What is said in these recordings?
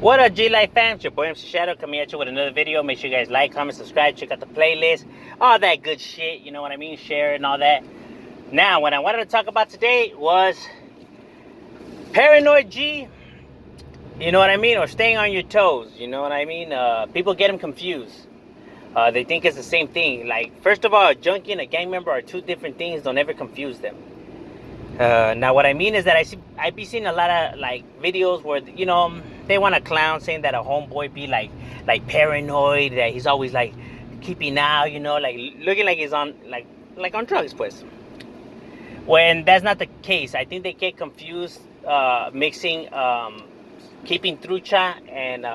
What up, G Life fam? It's your boy MC Shadow coming at you with another video. Make sure you guys like, comment, subscribe, check out the playlist, all that good shit. You know what I mean? Share and all that. Now, what I wanted to talk about today was paranoid G. You know what I mean? Or staying on your toes. You know what I mean? People get them confused. They think it's the same thing. Like, first of all, a junkie and a gang member are two different things. Don't ever confuse them. Now what I mean is that I be seeing a lot of like videos where they want to clown saying that a homeboy be like paranoid, that he's always like keeping out, like looking like he's on like on drugs, pues. When that's not the case. I think they get confused mixing keeping trucha and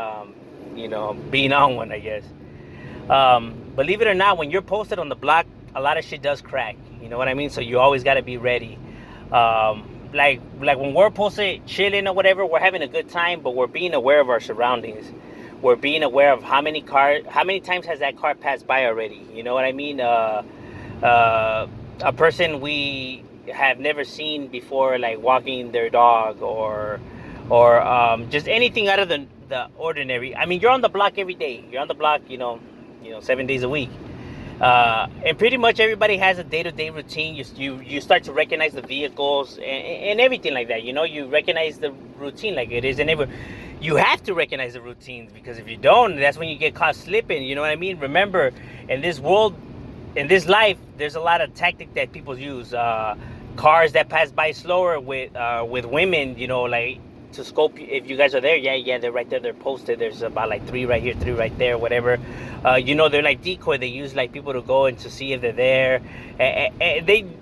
being on one, I guess. Believe it or not, when you're posted on the block, a lot of shit does crack. You know what I mean? So you always got to be ready. Like when we're posted chilling or whatever, we're having a good time, but we're being aware of our surroundings. We're being aware of how many times has that car passed by already. You know what I mean? A person we have never seen before, like walking their dog or just anything out of the ordinary. I mean, you're on the block every day. You're on the block, 7 days a week. And pretty much everybody has a day-to-day routine. You start to recognize the vehicles and everything like that. You recognize the routine like it is, and you have to recognize the routines, because if you don't, that's when you get caught slipping. You know what I mean? Remember, in this world, in this life, there's a lot of tactic that people use. Cars that pass by slower with women, like to scope if you guys are there. Yeah, they're right there, they're posted. There's about like 3 right here, 3 right there, whatever. They're like decoy. They use like people to go and to see if they're there.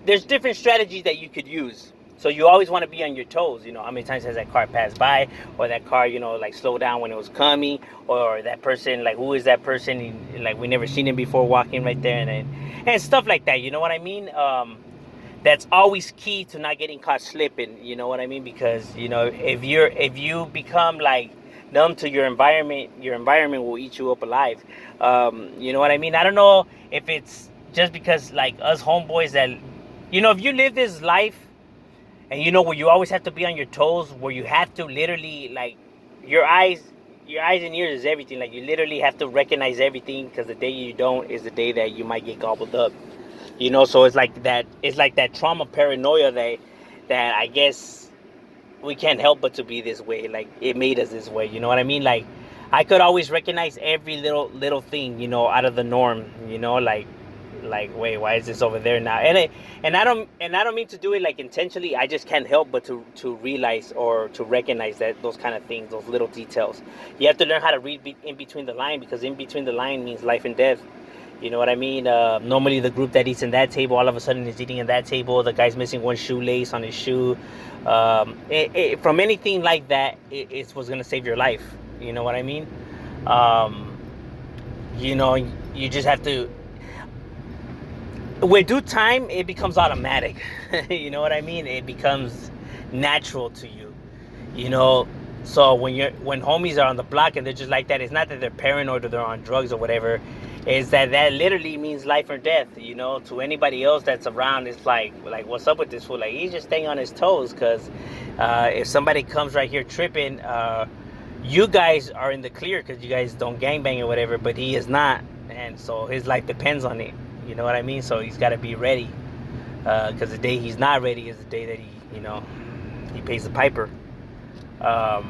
There's different strategies that you could use. So you always want to be on your toes. How many times has that car passed by, or that car, like slow down when it was coming, or that person, like who is that person? Like we never seen him before walking right there, and stuff like that. You know what I mean? That's always key to not getting caught slipping. You know what I mean? Because if you become like numb to your environment will eat you up alive. You know what I mean? I don't know if it's just because like us homeboys that if you live this life and where you always have to be on your toes, where you have to literally like your eyes and ears is everything. Like you literally have to recognize everything, because the day you don't is the day that you might get gobbled up. So it's like that trauma paranoia that I guess we can't help but to be this way. Like it made us this way. You know what I mean? Like I could always recognize every little thing, out of the norm. Like wait, why is this over there now? And I don't mean to do it like intentionally. I just can't help but to realize or to recognize that those kind of things, those little details. You have to learn how to read in between the line, because in between the line means life and death. You know what I mean? Normally the group that eats in that table all of a sudden is eating in that table. The guy's missing one shoelace on his shoe. From anything like that, it's what's going to save your life. You know what I mean? You just have to... With due time, it becomes automatic. You know what I mean? It becomes natural to you. So when homies are on the block and they're just like that, it's not that they're paranoid or they're on drugs or whatever. Is that literally means life or death. To anybody else that's around, it's like what's up with this fool? Like he's just staying on his toes, because if somebody comes right here tripping, you guys are in the clear because you guys don't gangbang or whatever, but he is not, and so his life depends on it. You know what I mean? So he's got to be ready, because the day he's not ready is the day that he pays the piper. But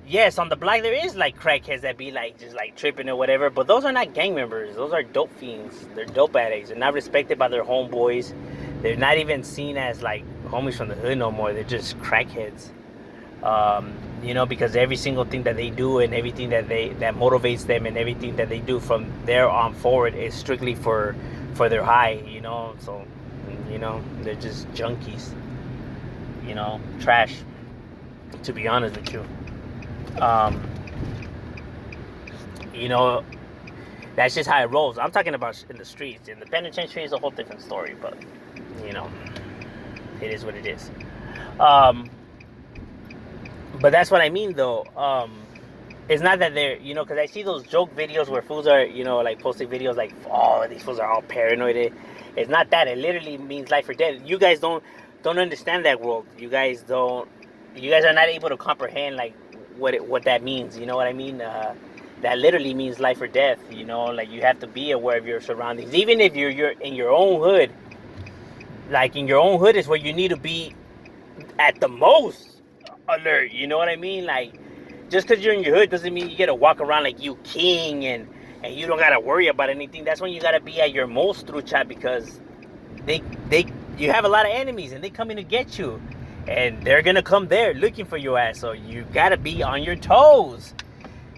yes, on the block there is like crackheads that be like just like tripping or whatever, but those are not gang members. Those are dope fiends. They're dope addicts. They're not respected by their homeboys. They're not even seen as like homies from the hood no more. They're just crackheads. Because every single thing that they do and everything that motivates them and everything that they do from there on forward is strictly for their high. So they're just junkies. Trash. To be honest with you. That's just how it rolls. I'm talking about in the streets. In the penitentiary is a whole different story, but it is what it is. But that's what I mean, though. It's not that they're, because I see those joke videos where fools are, like posting videos like, oh, these fools are all paranoid. It's not that. It literally means life or death. You guys don't understand that world. You guys are not able to comprehend like what that means. You know what I mean? That literally means life or death. You know, like you have to be aware of your surroundings, even if you're in your own hood. Like in your own hood is where you need to be at the most alert. You know what I mean? Like just because you're in your hood doesn't mean you gotta walk around like you king and you don't gotta worry about anything. That's when you gotta be at your most through chat, because they you have a lot of enemies and they come in to get you, and they're gonna come there looking for your ass. So you gotta be on your toes.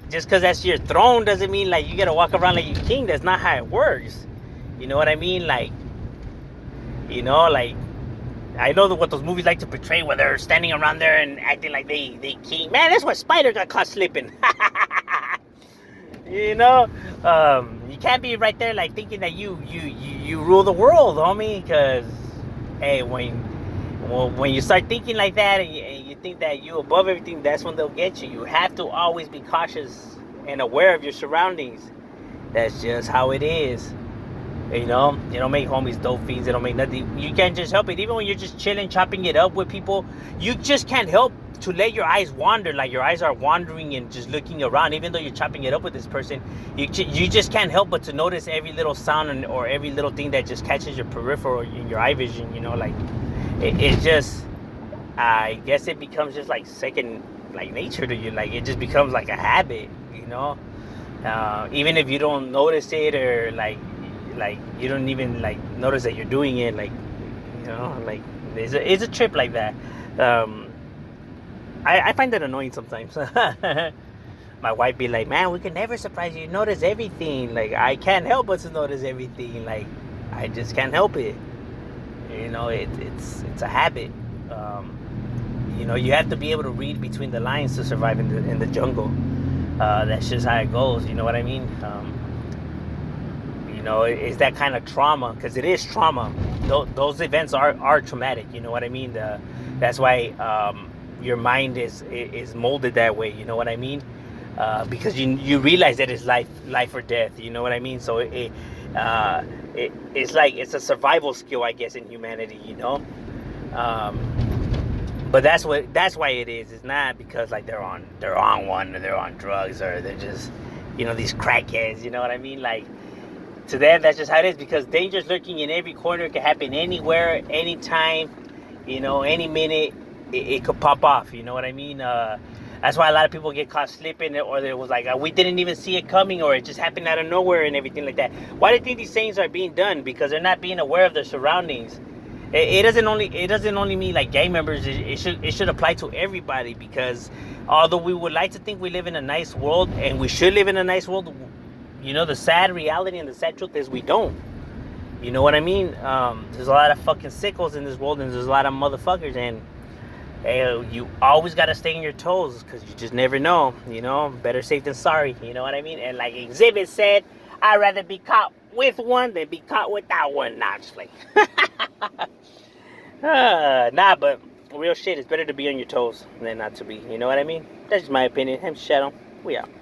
Just because that's your throne doesn't mean like you gotta walk around like you king. That's not how it works. You know what I mean? Like, you know, like I know what those movies like to portray, where they're standing around there and acting like they king. Man, that's why Spider got caught slipping. You know, you can't be right there like thinking that you rule the world, homie. Because hey, when you start thinking like that and you think that you above everything, that's when they'll get you. You have to always be cautious and aware of your surroundings. That's just how it is. You know, they don't make homies dope fiends. They don't make nothing. You can't just help it. Even when you're just chilling, chopping it up with people, you just can't help to let your eyes wander. Like your eyes are wandering and just looking around. Even though you're chopping it up with this person, you just can't help but to notice every little sound or every little thing that just catches your peripheral in your eye vision. You know, like it just, I guess it becomes just like second like nature to you. Like it just becomes like a habit. You know, even if you don't notice it, or like you don't even like notice that you're doing it, like, you know, like it's a trip like that. I find that annoying sometimes. My wife be like, man, we can never surprise you, notice everything. Like I can't help but to notice everything. Like I just can't help it. You know, it's a habit. You know, you have to be able to read between the lines to survive in the jungle. That's just how it goes. You know what I mean? You know, it's that kind of trauma, because it is trauma. Those events are traumatic. You know what I mean? That's why your mind is molded that way. You know what I mean? Because you realize that it's life or death. You know what I mean? So it's like it's a survival skill, I guess, in humanity. You know. But that's why it is. It's not because like they're on one, or they're on drugs, or they're just, you know, these crackheads. You know what I mean? Like, to them, that's just how it is, because danger's lurking in every corner. It can happen anywhere, anytime, you know, any minute. It could pop off. You know what I mean? That's why a lot of people get caught slipping, or it was like we didn't even see it coming, or it just happened out of nowhere and everything like that. Why do you think these things are being done? Because they're not being aware of their surroundings. It doesn't only mean like gang members. It should apply to everybody, because although we would like to think we live in a nice world, and we should live in a nice world, you know, the sad reality and the sad truth is we don't. You know what I mean? There's a lot of fucking sickos in this world, and there's a lot of motherfuckers, and hey, you always gotta stay on your toes, because you just never know. You know, better safe than sorry. You know what I mean? And like Exhibit said, I'd rather be caught with one than be caught without one. Nah, just like nah, but real shit, it's better to be on your toes than not to be. You know what I mean? That's just my opinion. I'm Shadow. We out.